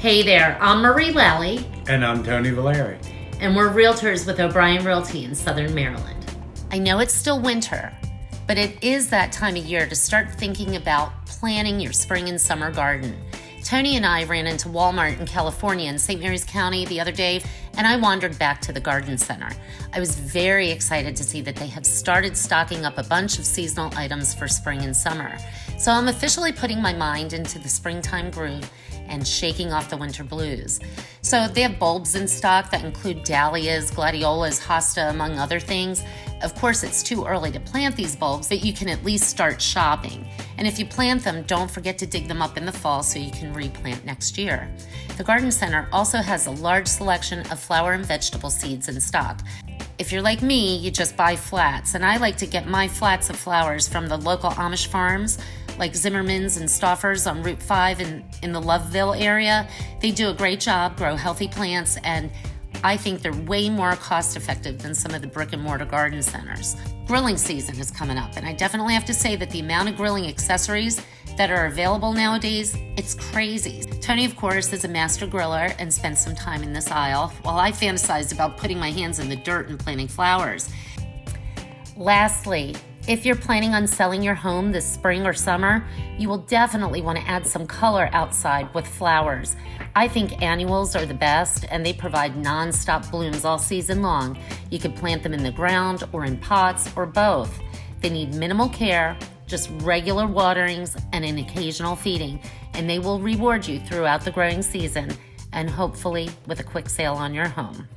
Hey there, I'm Marie Lally. And I'm Tony Villari. And we're realtors with O'Brien Realty in Southern Maryland. I know it's still winter, but it is that time of year to start thinking about planning your spring and summer garden. Tony and I ran into Walmart in California in St. Mary's County the other day, and I wandered back to the garden center. I was very excited to see that they have started stocking up a bunch of seasonal items for spring and summer. So I'm officially putting my mind into the springtime groove and shaking off the winter blues. So they have bulbs in stock that include dahlias, gladiolas, hosta, among other things. Of course, it's too early to plant these bulbs, but you can at least start shopping. And if you plant them, don't forget to dig them up in the fall so you can replant next year. The garden center also has a large selection of flower and vegetable seeds in stock. If you're like me, you just buy flats, and I like to get my flats of flowers from the local Amish farms like Zimmerman's and Stauffer's on Route 5 in the Loveville area. They do a great job, grow healthy plants, and I think they're way more cost effective than some of the brick and mortar garden centers. Grilling season is coming up, and I definitely have to say that the amount of grilling accessories that are available nowadays, it's crazy. Tony, of course, is a master griller and spent some time in this aisle, while I fantasized about putting my hands in the dirt and planting flowers. Lastly, if you're planning on selling your home this spring or summer, you will definitely want to add some color outside with flowers. I think annuals are the best, and they provide non-stop blooms all season long. You could plant them in the ground or in pots or both. They need minimal care, just regular waterings and an occasional feeding, and they will reward you throughout the growing season and hopefully with a quick sale on your home.